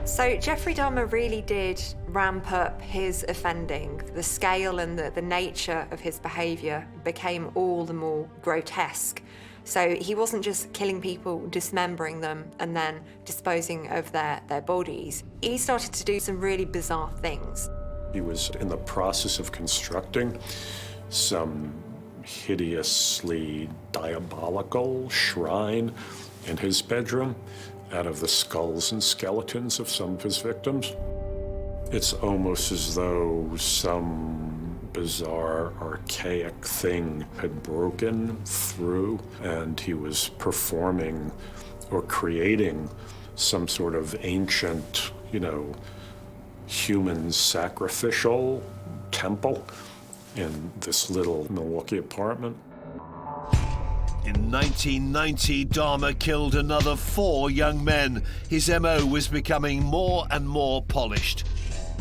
So Jeffrey Dahmer really did ramp up his offending. The scale and the nature of his behaviour became all the more grotesque. So he wasn't just killing people, dismembering them, and then disposing of their bodies. He started to do some really bizarre things. He was in the process of constructing some hideously diabolical shrine in his bedroom out of the skulls and skeletons of some of his victims. It's almost as though some bizarre, archaic thing had broken through and he was performing or creating some sort of ancient, human sacrificial temple in this little Milwaukee apartment. In 1990, Dahmer killed another 4 young men. His MO was becoming more and more polished.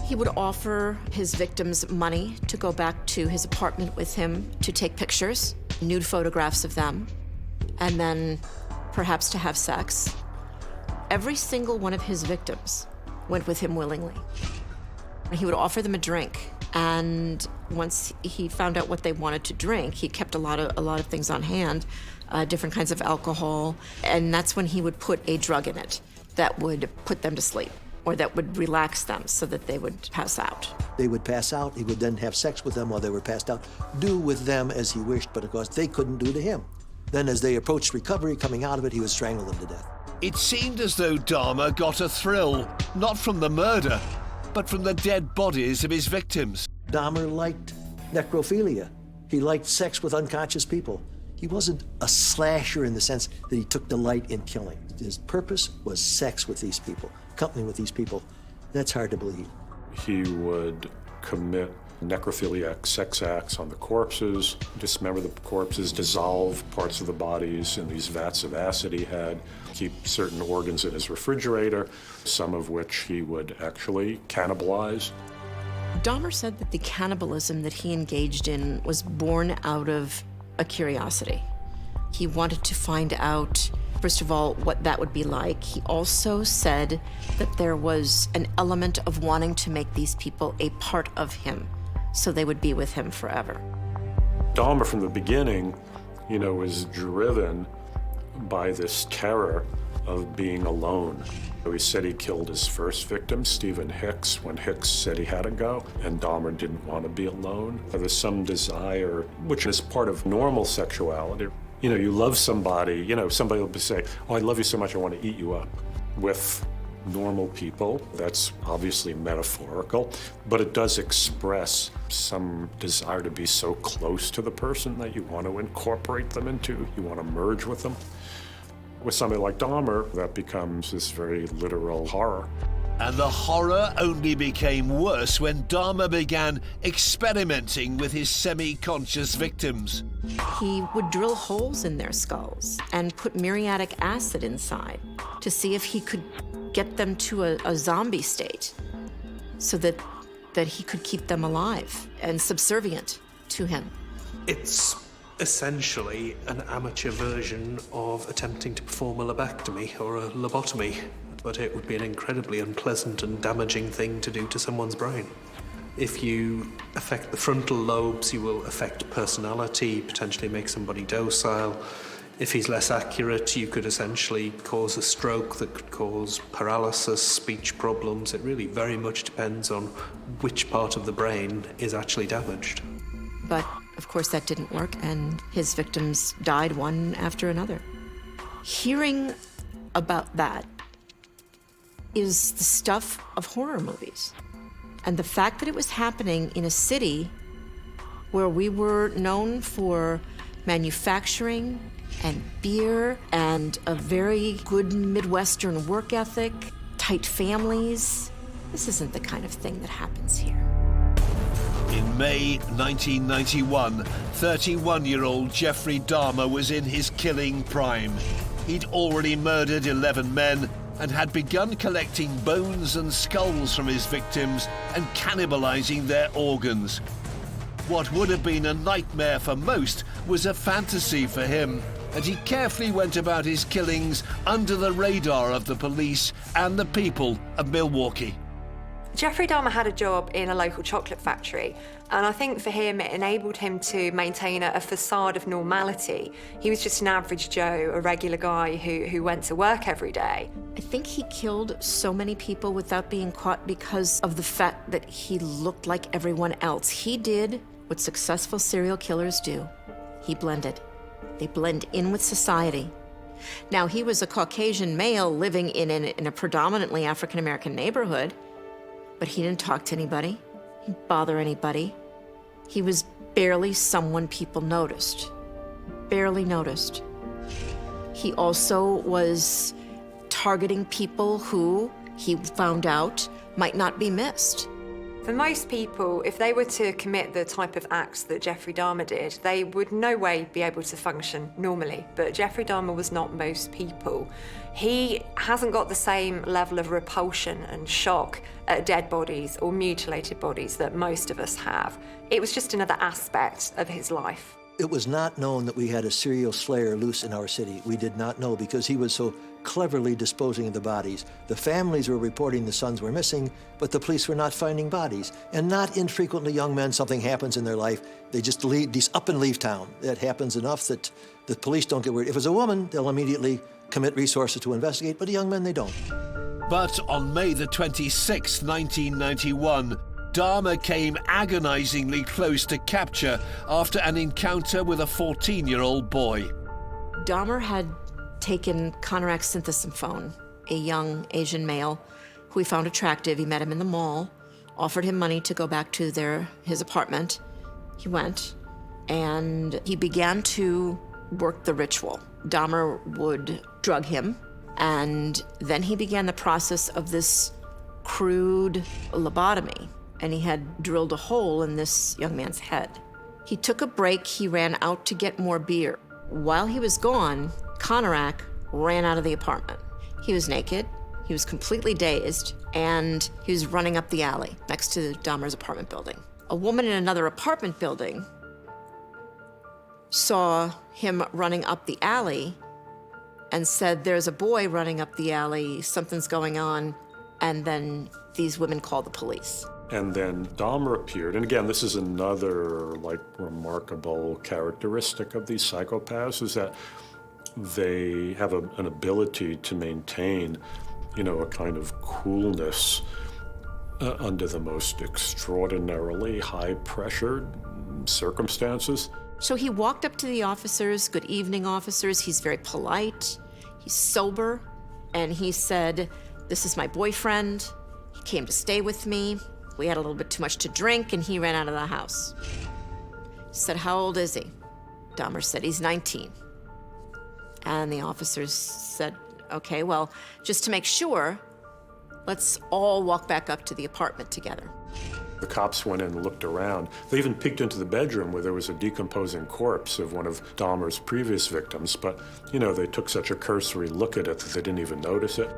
He would offer his victims money to go back to his apartment with him to take pictures, nude photographs of them, and then perhaps to have sex. Every single one of his victims went with him willingly. He would offer them a drink, and once he found out what they wanted to drink, he kept a lot of things on hand, different kinds of alcohol, and that's when he would put a drug in it that would put them to sleep, or that would relax them so that they would pass out. They would pass out. He would then have sex with them while they were passed out, do with them as he wished, but of course they couldn't do to him. Then as they approached recovery, coming out of it, he would strangle them to death. It seemed as though Dahmer got a thrill, not from the murder, but from the dead bodies of his victims. Dahmer liked necrophilia. He liked sex with unconscious people. He wasn't a slasher in the sense that he took delight in killing. His purpose was sex with these people, company with these people. That's hard to believe. He would commit necrophiliac sex acts on the corpses, dismember the corpses, dissolve parts of the bodies in these vats of acid he had, keep certain organs in his refrigerator, some of which he would actually cannibalize. Dahmer said that the cannibalism that he engaged in was born out of a curiosity. He wanted to find out, first of all, what that would be like. He also said that there was an element of wanting to make these people a part of him, so they would be with him forever. Dahmer, from the beginning, was driven by this terror of being alone. He said he killed his first victim, Stephen Hicks, when Hicks said he had to go, and Dahmer didn't want to be alone. There's some desire, which is part of normal sexuality. You love somebody, somebody will say, oh, I love you so much, I want to eat you up. With normal people, that's obviously metaphorical, but it does express some desire to be so close to the person that you want to incorporate them into, you want to merge with them. With somebody like Dahmer, that becomes this very literal horror. And the horror only became worse when Dahmer began experimenting with his semi-conscious victims. He would drill holes in their skulls and put muriatic acid inside to see if he could get them to a zombie state so that he could keep them alive and subservient to him. It's essentially an amateur version of attempting to perform a lobectomy or a lobotomy, but it would be an incredibly unpleasant and damaging thing to do to someone's brain. If you affect the frontal lobes, you will affect personality, potentially make somebody docile. If he's less accurate, you could essentially cause a stroke that could cause paralysis, speech problems. It really very much depends on which part of the brain is actually damaged. But, of course, that didn't work, and his victims died one after another. Hearing about that is the stuff of horror movies. And the fact that it was happening in a city where we were known for manufacturing and beer and a very good Midwestern work ethic, tight families, this isn't the kind of thing that happens here. In May 1991, 31-year-old Jeffrey Dahmer was in his killing prime. He'd already murdered 11 men and had begun collecting bones and skulls from his victims and cannibalizing their organs. What would have been a nightmare for most was a fantasy for him. and he carefully went about his killings under the radar of the police and the people of Milwaukee. Jeffrey Dahmer had a job in a local chocolate factory, and I think for him it enabled him to maintain a facade of normality. He was just an average Joe, a regular guy who went to work every day. I think he killed so many people without being caught because of the fact that he looked like everyone else. He did what successful serial killers do. He blended. They blend in with society. Now, he was a Caucasian male living in a predominantly African-American neighborhood, but he didn't talk to anybody. He didn't bother anybody. He was barely someone people noticed. Barely noticed. He also was targeting people who, he found out, might not be missed. For most people, if they were to commit the type of acts that Jeffrey Dahmer did, they would no way be able to function normally. But Jeffrey Dahmer was not most people. He hasn't got the same level of repulsion and shock at dead bodies or mutilated bodies that most of us have. It was just another aspect of his life. It was not known that we had a serial slayer loose in our city. We did not know because he was so cleverly disposing of the bodies. The families were reporting the sons were missing, but the police were not finding bodies. And not infrequently, young men, something happens in their life, they just up and leave town. That happens enough that the police don't get worried. If it's a woman, they'll immediately commit resources to investigate, but the young men, they don't. But on May the 26th, 1991, Dahmer came agonizingly close to capture after an encounter with a 14-year-old boy. Dahmer had taken Conrad Synthesymphone, a young Asian male who he found attractive. He met him in the mall, offered him money to go back to his apartment. He went, and he began to work the ritual. Dahmer would drug him, and then he began the process of this crude lobotomy, and he had drilled a hole in this young man's head. He took a break. He ran out to get more beer. While he was gone, Konarak ran out of the apartment. He was naked, he was completely dazed, and he was running up the alley next to Dahmer's apartment building. A woman in another apartment building saw him running up the alley and said, "There's a boy running up the alley, something's going on," and then these women called the police. And then Dahmer appeared, and again, this is another remarkable characteristic of these psychopaths, is that they have an ability to maintain, a kind of coolness under the most extraordinarily high-pressured circumstances. So he walked up to the officers, "Good evening, officers." He's very polite, he's sober, and he said, "This is my boyfriend. He came to stay with me. We had a little bit too much to drink, and he ran out of the house." He said, "How old is he?" Dahmer said, "He's 19. And the officers said, "Okay, well, just to make sure, let's all walk back up to the apartment together." The cops went in and looked around. They even peeked into the bedroom where there was a decomposing corpse of one of Dahmer's previous victims, but, they took such a cursory look at it that they didn't even notice it.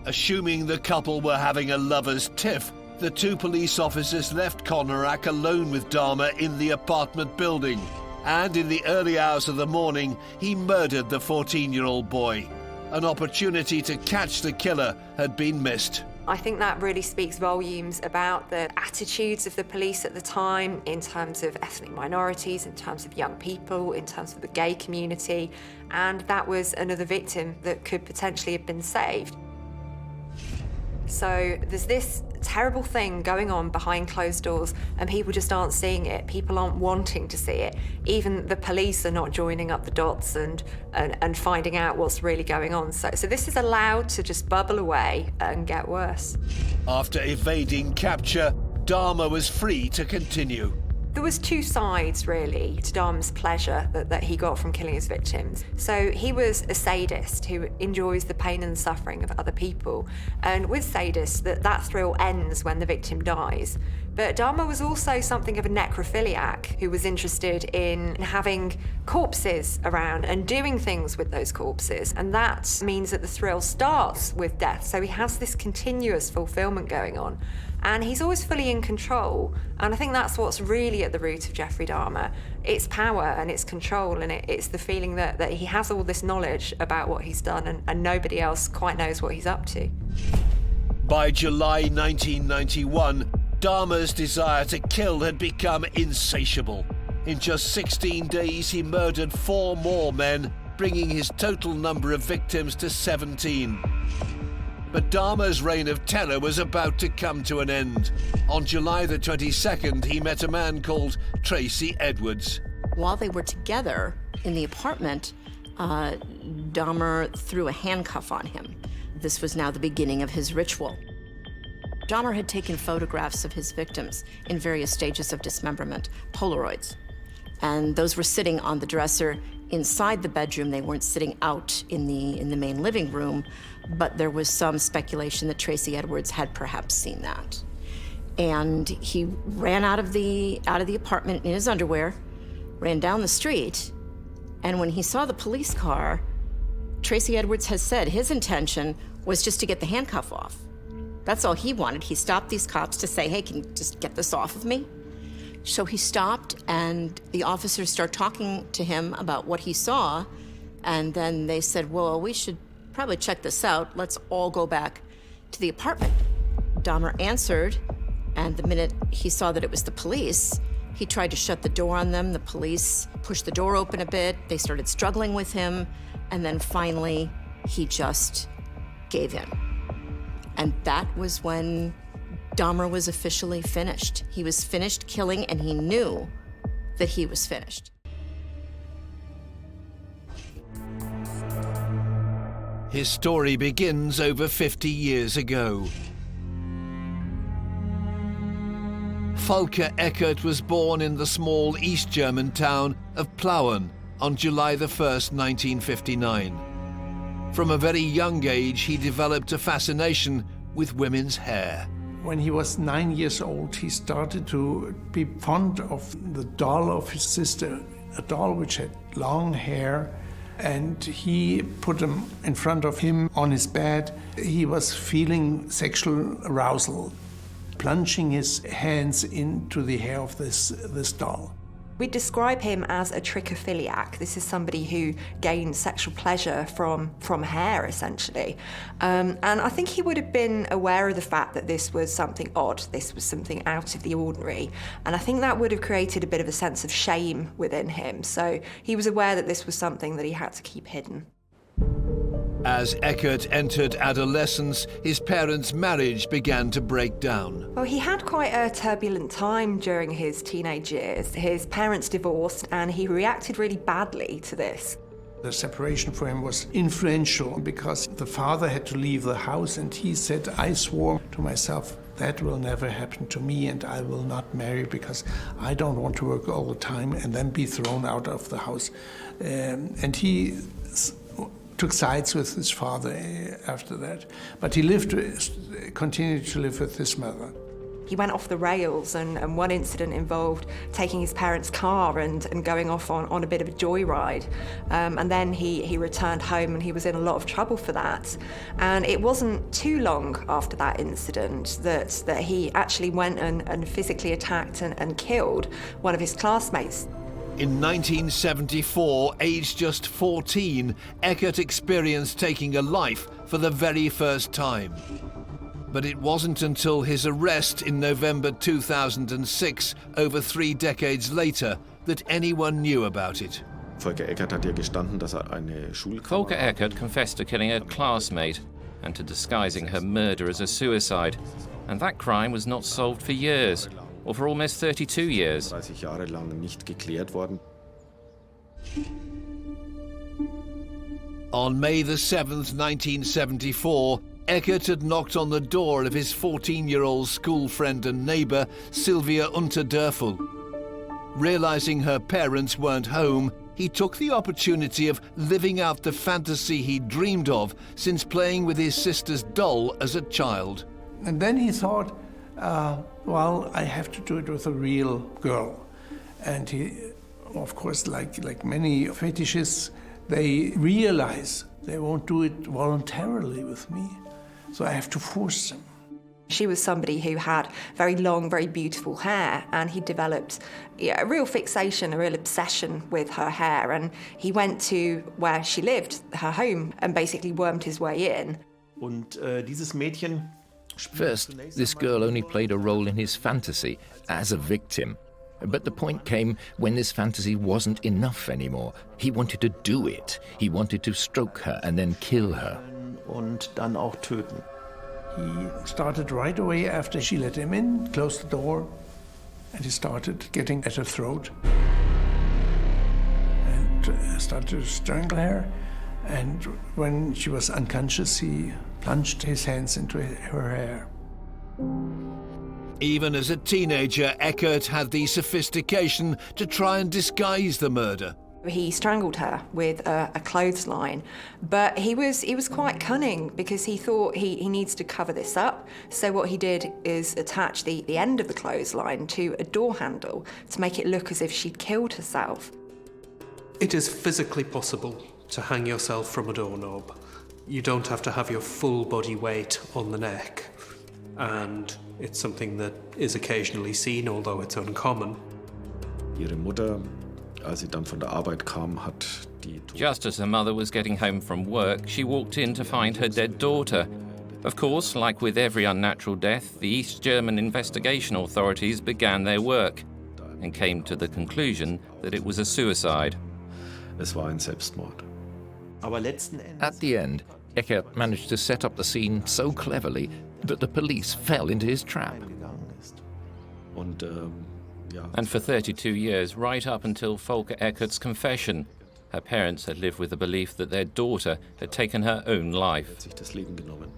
Assuming the couple were having a lover's tiff, the two police officers left Konarak alone with Dahmer in the apartment building. And in the early hours of the morning, he murdered the 14-year-old boy. An opportunity to catch the killer had been missed. I think that really speaks volumes about the attitudes of the police at the time in terms of ethnic minorities, in terms of young people, in terms of the gay community, and that was another victim that could potentially have been saved. So there's this terrible thing going on behind closed doors and people just aren't seeing it. People aren't wanting to see it. Even the police are not joining up the dots and finding out what's really going on. So this is allowed to just bubble away and get worse. After evading capture, Dahmer was free to continue. There was two sides, really, to Dahmer's pleasure that he got from killing his victims. So he was a sadist who enjoys the pain and suffering of other people. And with sadists, that thrill ends when the victim dies. But Dahmer was also something of a necrophiliac who was interested in having corpses around and doing things with those corpses. And that means that the thrill starts with death. So he has this continuous fulfillment going on. And he's always fully in control. And I think that's what's really at the root of Jeffrey Dahmer. It's power and it's control, and it's the feeling that he has all this knowledge about what he's done, and nobody else quite knows what he's up to. By July 1991, Dahmer's desire to kill had become insatiable. In just 16 days, he murdered 4 more men, bringing his total number of victims to 17. But Dahmer's reign of terror was about to come to an end. On July the 22nd, he met a man called Tracy Edwards. While they were together in the apartment, Dahmer threw a handcuff on him. This was now the beginning of his ritual. Dahmer had taken photographs of his victims in various stages of dismemberment, Polaroids. And those were sitting on the dresser inside the bedroom. They weren't sitting out in the main living room, but there was some speculation that Tracy Edwards had perhaps seen that. And he ran out of the apartment in his underwear, ran down the street, and when he saw the police car, Tracy Edwards has said his intention was just to get the handcuff off. That's all he wanted. He stopped these cops to say, hey, can you just get this off of me? So he stopped, and the officers start talking to him about what he saw, and then they said, well, we should probably check this out. Let's all go back to the apartment. Dahmer answered, and the minute he saw that it was the police, he tried to shut the door on them. The police pushed the door open a bit. They started struggling with him, and then finally, he just gave in. And that was when Dahmer was officially finished. He was finished killing, and he knew that he was finished. His story begins over 50 years ago. Volker Eckert was born in the small East German town of Plauen on July the 1st, 1959. From a very young age, he developed a fascination with women's hair. When he was 9 years old, he started to be fond of the doll of his sister, a doll which had long hair, and he put them in front of him on his bed. He was feeling sexual arousal, plunging his hands into the hair of this doll. We describe him as a trichophiliac. This is somebody who gains sexual pleasure from hair, essentially. And I think he would have been aware of the fact that this was something odd, this was something out of the ordinary. And I think that would have created a bit of a sense of shame within him. So he was aware that this was something that he had to keep hidden. As Eckert entered adolescence, his parents' marriage began to break down. Well, he had quite a turbulent time during his teenage years. His parents divorced, and he reacted really badly to this. The separation for him was influential because the father had to leave the house, and he said, I swore to myself, that will never happen to me, and I will not marry because I don't want to work all the time and then be thrown out of the house. And he took sides with his father after that. But he continued to live with his mother. He went off the rails, and one incident involved taking his parents' car and going off on a bit of a joyride. And then he returned home, and he was in a lot of trouble for that. And it wasn't too long after that incident that he actually went and physically attacked and killed one of his classmates. In 1974, aged just 14, Eckert experienced taking a life for the very first time. But it wasn't until his arrest in November 2006, over 3 decades later, that anyone knew about it. Volker Eckert confessed to killing a classmate and to disguising her murder as a suicide. And that crime was not solved for years, or for almost 32 years. On May the 7th, 1974, Eckert had knocked on the door of his 14-year-old school friend and neighbor, Sylvia Unterdörfel. Realizing her parents weren't home, he took the opportunity of living out the fantasy he'd dreamed of since playing with his sister's doll as a child. And then he thought, well, I have to do it with a real girl. And he, of course, like many fetishists, they realize they won't do it voluntarily with me. So I have to force them. She was somebody who had very long, very beautiful hair, and he developed a real fixation, a real obsession with her hair. And he went to where she lived, her home, and basically wormed his way in. First, this girl only played a role in his fantasy as a victim. But the point came when this fantasy wasn't enough anymore. He wanted to do it. He wanted to stroke her and then kill her. Und dann auch töten. He started right away after she let him in, closed the door, and he started getting at her throat and started to strangle her. And when she was unconscious, he plunged his hands into her hair. Even as a teenager, Eckert had the sophistication to try and disguise the murder. He strangled her with a clothesline, but he was quite cunning because he thought he needs to cover this up. So what he did is attach the end of the clothesline to a door handle to make it look as if she'd killed herself. It is physically possible to hang yourself from a doorknob. You don't have to have your full body weight on the neck. And it's something that is occasionally seen, although it's uncommon. Ihre Mutter, als sie dann von der Arbeit kam, hat die... Just as her mother was getting home from work, she walked in to find her dead daughter. Of course, like with every unnatural death, the East German investigation authorities began their work and came to the conclusion that it was a suicide. Es war ein Selbstmord. At the end, Eckert managed to set up the scene so cleverly that the police fell into his trap. Und, ja. And for 32 years, right up until Volker Eckert's confession, her parents had lived with the belief that their daughter had taken her own life. Sich das Leben genommen.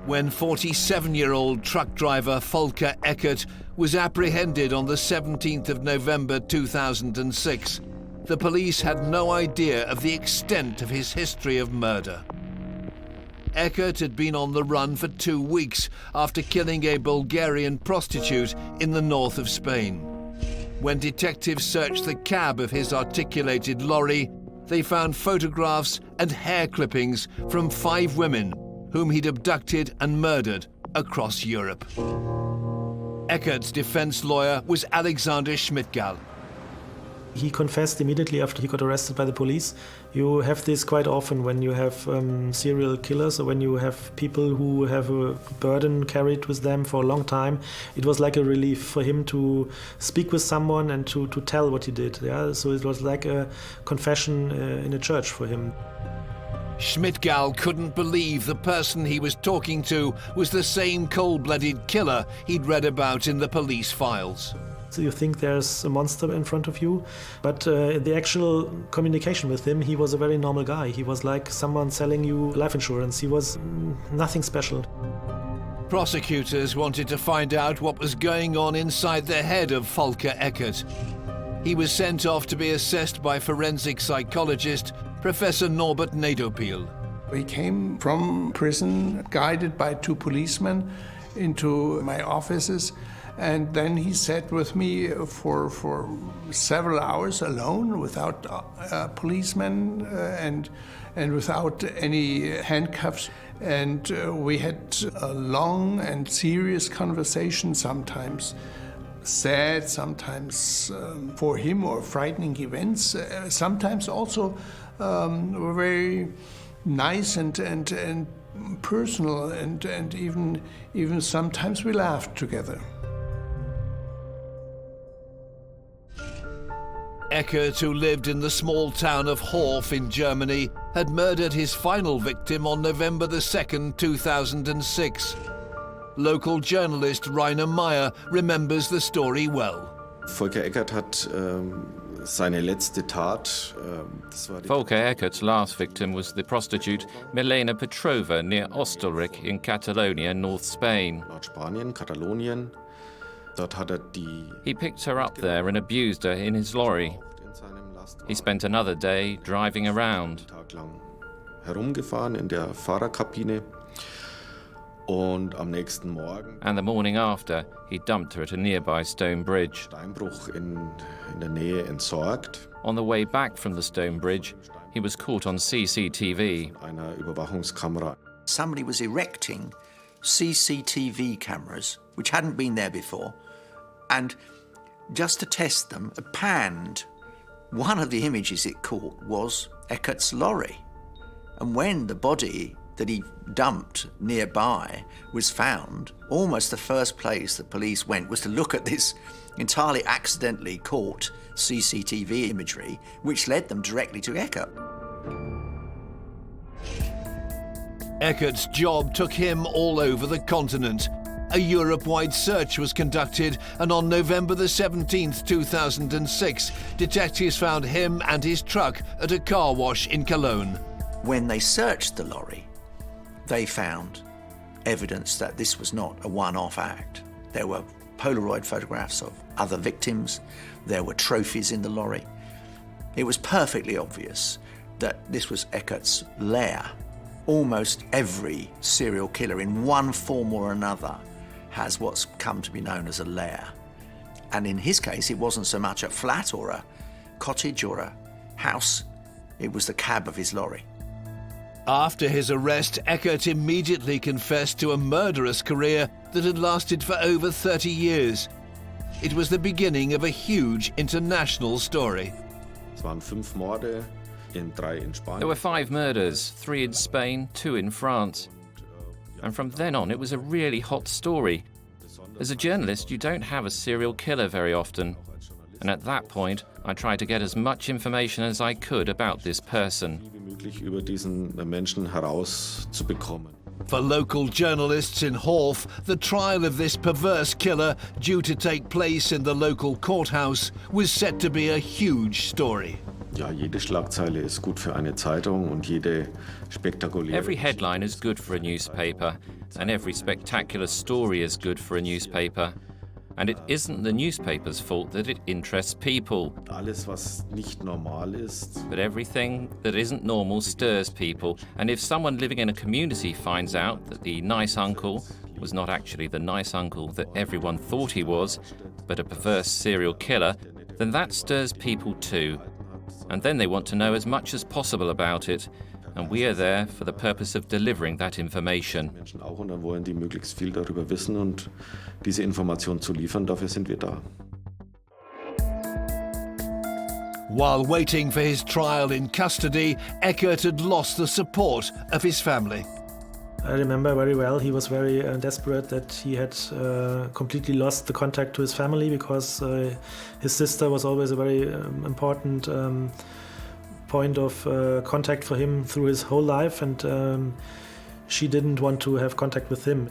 When 47-year-old truck driver Volker Eckert was apprehended on the 17th of November 2006, the police had no idea of the extent of his history of murder. Eckert had been on the run for 2 weeks after killing a Bulgarian prostitute in the north of Spain. When detectives searched the cab of his articulated lorry, they found photographs and hair clippings from 5 women whom he'd abducted and murdered across Europe. Eckert's defense lawyer was Alexander Schmidtgall. He confessed immediately after he got arrested by the police. You have this quite often when you have serial killers or when you have people who have a burden carried with them for a long time. It was like a relief for him to speak with someone and to tell what he did. Yeah? So it was like a confession in a church for him. Schmidtgall couldn't believe the person he was talking to was the same cold-blooded killer he'd read about in the police files. So you think there's a monster in front of you, but the actual communication with him, he was a very normal guy. He was like someone selling you life insurance. He was nothing special. Prosecutors wanted to find out what was going on inside the head of Volker Eckert. He was sent off to be assessed by forensic psychologist Professor Norbert Nedopil. He came from prison, guided by 2 policemen, into my offices. And then he sat with me for several hours alone, without policemen and without any handcuffs. And we had a long and serious conversation, sometimes sad, sometimes for him or frightening events, sometimes also were very nice and personal, and even sometimes we laughed together. Eckert, who lived in the small town of Horf in Germany, had murdered his final victim on November the 2nd, 2006. Local journalist Rainer Meyer remembers the story well. Volker Eckert hat seine letzte Tat. Volker Eckert's last victim was the prostitute Milena Petrova near Ostelric in Catalonia, North Spain. Nordspanien, Katalonien. Dort hat die... He picked her up there and abused her in his lorry. He spent another day driving around. Tag lang herumgefahren in der Fahrerkabine. Und am nächsten Morgen... And the morning after, he dumped her at a nearby stone bridge. Steinbruch in der Nähe entsorgt. On the way back from the stone bridge, he was caught on CCTV. Einer Überwachungskamera. Somebody was erecting CCTV cameras, which hadn't been there before, and just to test them, it panned. One of the images it caught was Eckert's lorry. And when the body that he dumped nearby was found, almost the first place the police went was to look at this entirely accidentally caught CCTV imagery, which led them directly to Eckert. Eckert's job took him all over the continent. A Europe-wide search was conducted, and on November the 17th, 2006, detectives found him and his truck at a car wash in Cologne. When they searched the lorry, they found evidence that this was not a one-off act. There were Polaroid photographs of other victims. There were trophies in the lorry. It was perfectly obvious that this was Eckert's lair. Almost every serial killer in one form or another has what's come to be known as a lair. And in his case, it wasn't so much a flat or a cottage or a house. It was the cab of his lorry. After his arrest, Eckert immediately confessed to a murderous career that had lasted for over 30 years. It was the beginning of a huge international story. There were 5 murders, 3 in Spain, 2 in France. And from then on, it was a really hot story. As a journalist, you don't have a serial killer very often. And at that point, I tried to get as much information as I could about this person. For local journalists in Horf, the trial of this perverse killer, due to take place in the local courthouse, was set to be a huge story. Every headline is good for a newspaper, and every spectacular story is good for a newspaper. And it isn't the newspaper's fault that it interests people. But everything that isn't normal stirs people, and if someone living in a community finds out that the nice uncle was not actually the nice uncle that everyone thought he was, but a perverse serial killer, then that stirs people too. And then they want to know as much as possible about it. And we are there for the purpose of delivering that information. While waiting for his trial in custody, Eckert had lost the support of his family. I remember very well, he was very desperate that he had completely lost the contact to his family, because his sister was always a very important point of contact for him through his whole life, and she didn't want to have contact with him.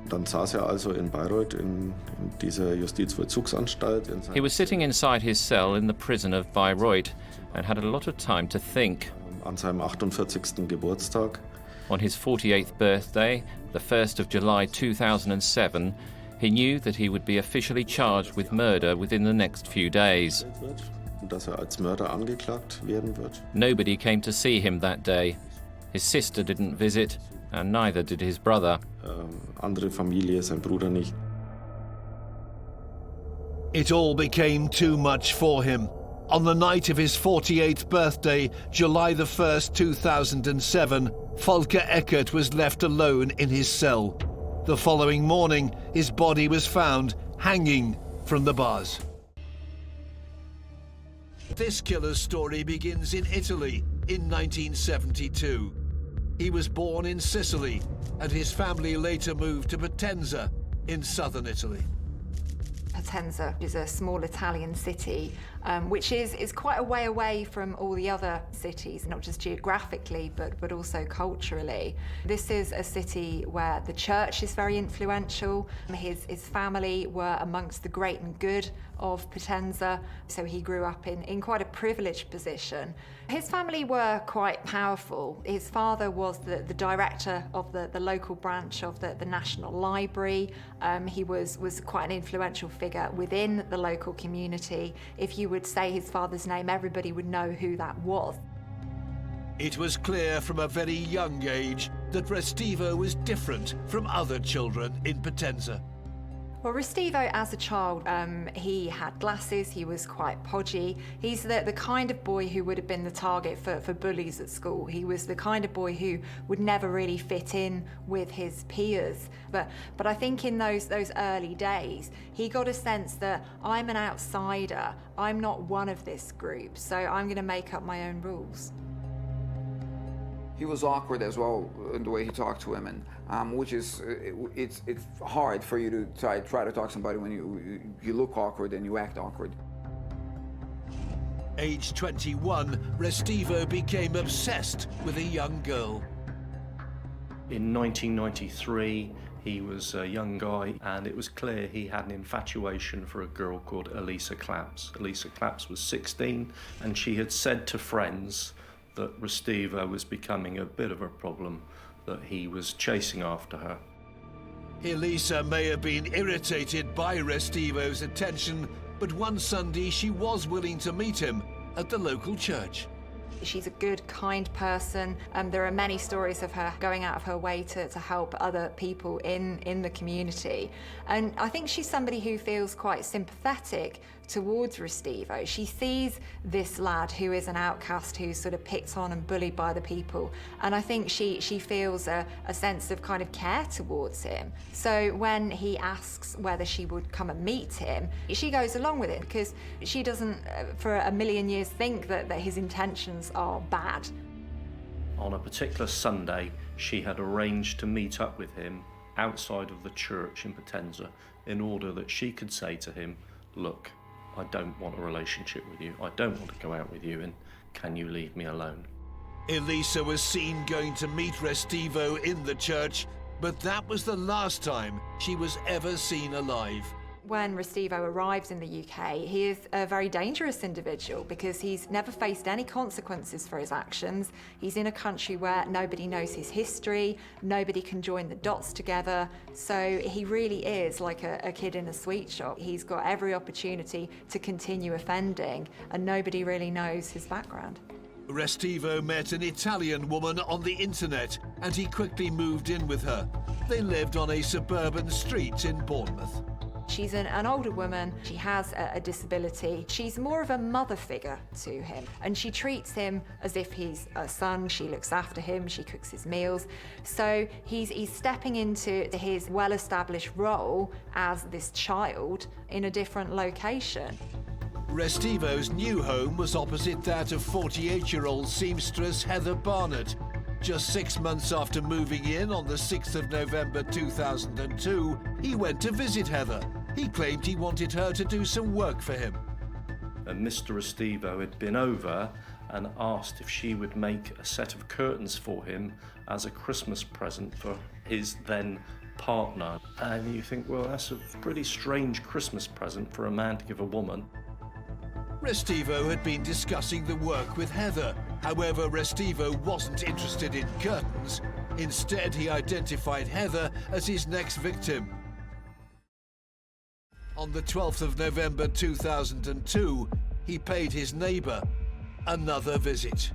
Dann saß also in Bayreuth in dieser Justizvollzugsanstalt. He was sitting inside his cell in the prison of Bayreuth and had a lot of time to think. An seinem 48. Geburtstag. On his 48th birthday, the 1st of July 2007, he knew that he would be officially charged with murder within the next few days. Dass als Mörder angeklagt werden wird. Nobody came to see him that day. His sister didn't visit, and neither did his brother. Andere Familie, sein Bruder nicht. It all became too much for him. On the night of his 48th birthday, July the 1st, 2007, Volker Eckert was left alone in his cell. The following morning, his body was found hanging from the bars. This killer's story begins in Italy in 1972. He was born in Sicily, and his family later moved to Potenza in southern Italy. Potenza is a small Italian city, which is quite a way away from all the other cities, not just geographically, but also culturally. This is a city where the church is very influential. His family were amongst the great and good of Potenza, so he grew up in quite a privileged position. His family were quite powerful. His father was the director of the local branch of the National Library. He was quite an influential figure within the local community. If you would say his father's name, everybody would know who that was. It was clear from a very young age that Restivo was different from other children in Potenza. Well, Restivo, as a child, he had glasses, he was quite podgy. He's the kind of boy who would have been the target for bullies at school. He was the kind of boy who would never really fit in with his peers. But I think in those early days, he got a sense that I'm an outsider, I'm not one of this group, so I'm going to make up my own rules. He was awkward as well in the way he talked to women, which is, it's hard for you to try to talk to somebody when you look awkward and you act awkward. Age 21, Restivo became obsessed with a young girl. In 1993, he was a young guy, and it was clear he had an infatuation for a girl called Elisa Claps. Elisa Claps was 16, and she had said to friends that Restivo was becoming a bit of a problem, that he was chasing after her. Elisa may have been irritated by Restivo's attention, but one Sunday she was willing to meet him at the local church. She's a good, kind person. There are many stories of her going out of her way to help other people in the community. And I think she's somebody who feels quite sympathetic towards Restivo. She sees this lad who is an outcast, who's sort of picked on and bullied by the people. And I think she feels a sense of kind of care towards him. So when he asks whether she would come and meet him, she goes along with it because she doesn't for a million years think that his intentions are bad. On a particular Sunday, she had arranged to meet up with him outside of the church in Potenza in order that she could say to him, look, I don't want a relationship with you. I don't want to go out with you, and can you leave me alone? Elisa was seen going to meet Restivo in the church, but that was the last time she was ever seen alive. When Restivo arrives in the UK, he is a very dangerous individual because he's never faced any consequences for his actions. He's in a country where nobody knows his history, nobody can join the dots together. So he really is like a kid in a sweet shop. He's got every opportunity to continue offending, and nobody really knows his background. Restivo met an Italian woman on the internet, and he quickly moved in with her. They lived on a suburban street in Bournemouth. She's an older woman, she has a disability. She's more of a mother figure to him, and she treats him as if he's a son. She looks after him, she cooks his meals. So he's stepping into his well-established role as this child in a different location. Restivo's new home was opposite that of 48-year-old seamstress Heather Barnett. Just 6 months after moving in on the 6th of November 2002, he went to visit Heather. He claimed he wanted her to do some work for him. And Mr. Restivo had been over and asked if she would make a set of curtains for him as a Christmas present for his then partner. And you think, well, that's a pretty strange Christmas present for a man to give a woman. Restivo had been discussing the work with Heather. However, Restivo wasn't interested in curtains. Instead, he identified Heather as his next victim. On the 12th of November 2002, he paid his neighbour another visit.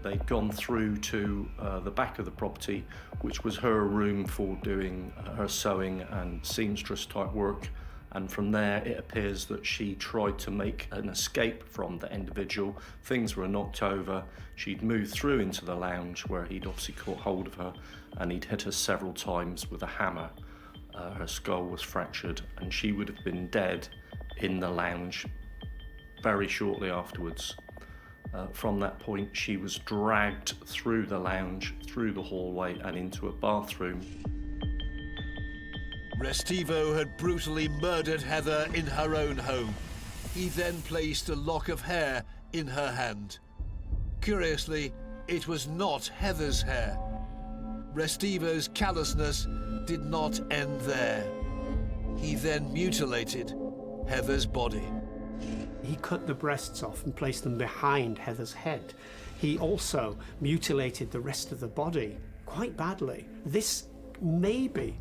They'd gone through to the back of the property, which was her room for doing her sewing and seamstress type work. And from there, it appears that she tried to make an escape from the individual. Things were knocked over. She'd moved through into the lounge where he'd obviously caught hold of her, and he'd hit her several times with a hammer. Her skull was fractured, and she would have been dead in the lounge very shortly afterwards. From that point, she was dragged through the lounge, through the hallway, and into a bathroom. Restivo had brutally murdered Heather in her own home. He then placed a lock of hair in her hand. Curiously, it was not Heather's hair. Restivo's callousness did not end there. He then mutilated Heather's body. He cut the breasts off and placed them behind Heather's head. He also mutilated the rest of the body quite badly. This maybe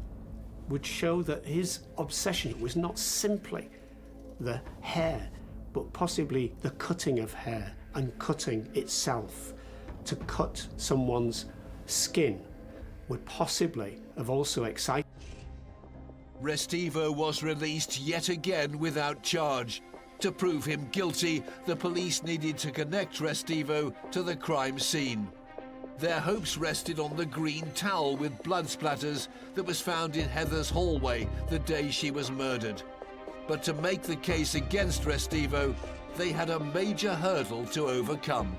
would show that his obsession was not simply the hair, but possibly the cutting of hair and cutting itself. To cut someone's skin would possibly have also excited. Restivo was released yet again without charge. To prove him guilty, the police needed to connect Restivo to the crime scene. Their hopes rested on the green towel with blood splatters that was found in Heather's hallway the day she was murdered. But to make the case against Restivo, they had a major hurdle to overcome.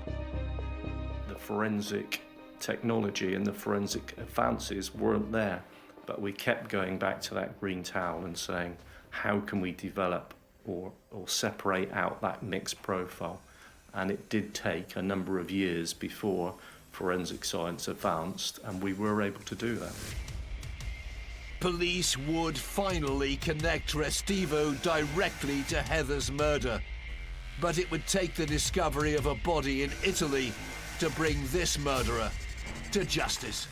The forensic technology and the forensic advances weren't there, but we kept going back to that green towel and saying, how can we develop or separate out that mixed profile? And it did take a number of years before forensic science advanced, and we were able to do that. Police would finally connect Restivo directly to Heather's murder. But it would take the discovery of a body in Italy to bring this murderer to justice.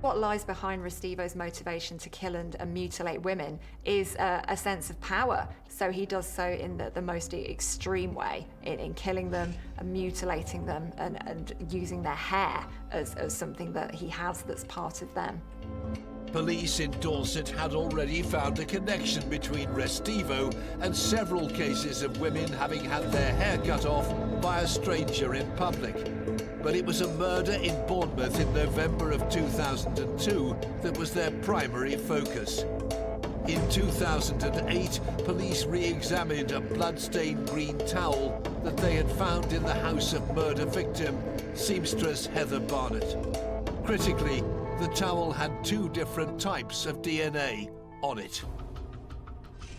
What lies behind Restivo's motivation to kill and mutilate women is a sense of power. So he does so in the most extreme way, in killing them and mutilating them and using their hair as something that he has that's part of them. Police in Dorset had already found a connection between Restivo and several cases of women having had their hair cut off by a stranger in public. But it was a murder in Bournemouth in November of 2002 that was their primary focus. In 2008, police re-examined a blood-stained green towel that they had found in the house of murder victim, seamstress Heather Barnett. Critically, the towel had two different types of DNA on it.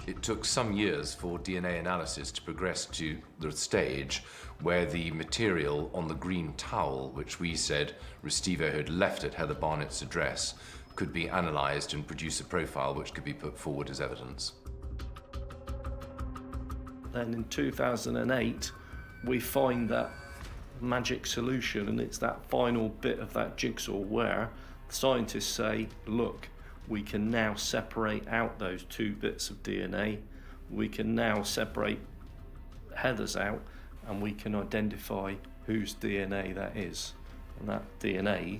It took some years for DNA analysis to progress to the stage where the material on the green towel, which we said Restivo had left at Heather Barnett's address, could be analysed and produce a profile which could be put forward as evidence. Then in 2008, we find that magic solution, and it's that final bit of that jigsaw where scientists say, look, we can now separate out those two bits of DNA. We can now separate Heather's out, and we can identify whose DNA that is. And that DNA,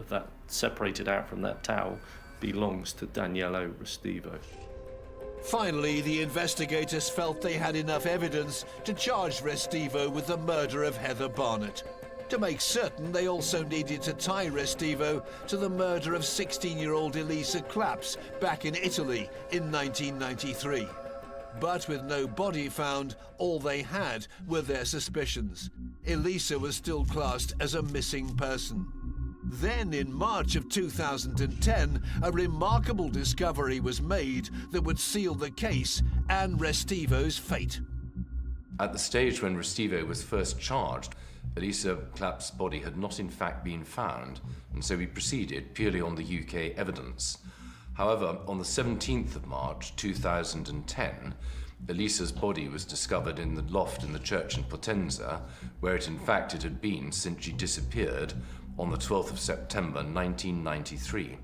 that separated out from that towel, belongs to Danilo Restivo. Finally, the investigators felt they had enough evidence to charge Restivo with the murder of Heather Barnett. To make certain, they also needed to tie Restivo to the murder of 16-year-old Elisa Claps back in Italy in 1993. But with no body found, all they had were their suspicions. Elisa was still classed as a missing person. Then, in March of 2010, a remarkable discovery was made that would seal the case and Restivo's fate. At the stage when Restivo was first charged, Elisa Clapp's body had not in fact been found, and so we proceeded purely on the UK evidence. However, on the 17th of March 2010, Elisa's body was discovered in the loft in the church in Potenza, where it had been since she disappeared on the 12th of September 1993.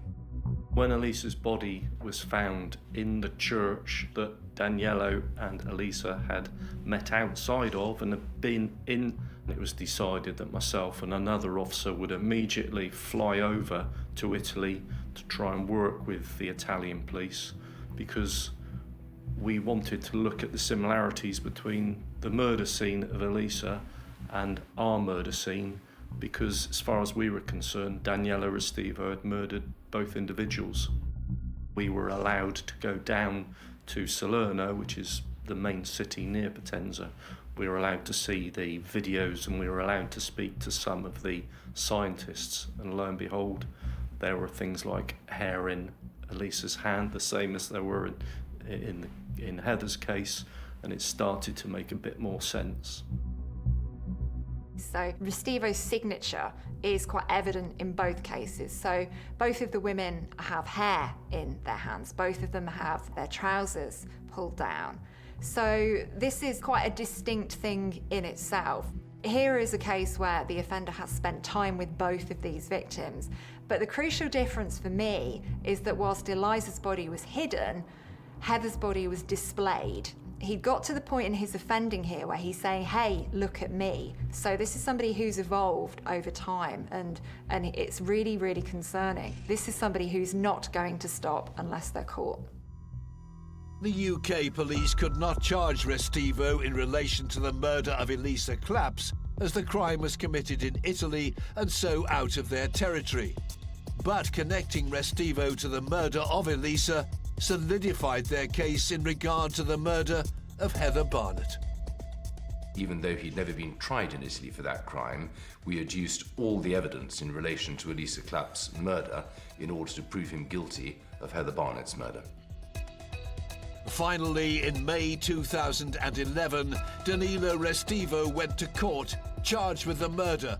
When Elisa's body was found in the church that Danilo and Elisa had met outside of and had been in, it was decided that myself and another officer would immediately fly over to Italy to try and work with the Italian police, because we wanted to look at the similarities between the murder scene of Elisa and our murder scene, because as far as we were concerned, Danilo Restivo had murdered both individuals. We were allowed to go down to Salerno, which is the main city near Potenza. We were allowed to see the videos and we were allowed to speak to some of the scientists, and lo and behold, there were things like hair in Elisa's hand, the same as there were in Heather's case, and it started to make a bit more sense. So Restivo's signature is quite evident in both cases. So both of the women have hair in their hands. Both of them have their trousers pulled down. So this is quite a distinct thing in itself. Here is a case where the offender has spent time with both of these victims. But the crucial difference for me is that whilst Elisa's body was hidden, Heather's body was displayed. He got to the point in his offending here where he's saying, hey, look at me. So this is somebody who's evolved over time, and it's really, really concerning. This is somebody who's not going to stop unless they're caught. The UK police could not charge Restivo in relation to the murder of Elisa Claps, as the crime was committed in Italy and so out of their territory. But connecting Restivo to the murder of Elisa solidified their case in regard to the murder of Heather Barnett. Even though he'd never been tried in Italy for that crime, we adduced all the evidence in relation to Elisa Claps' murder in order to prove him guilty of Heather Barnett's murder. Finally, in May 2011, Denilo Restivo went to court, charged with the murder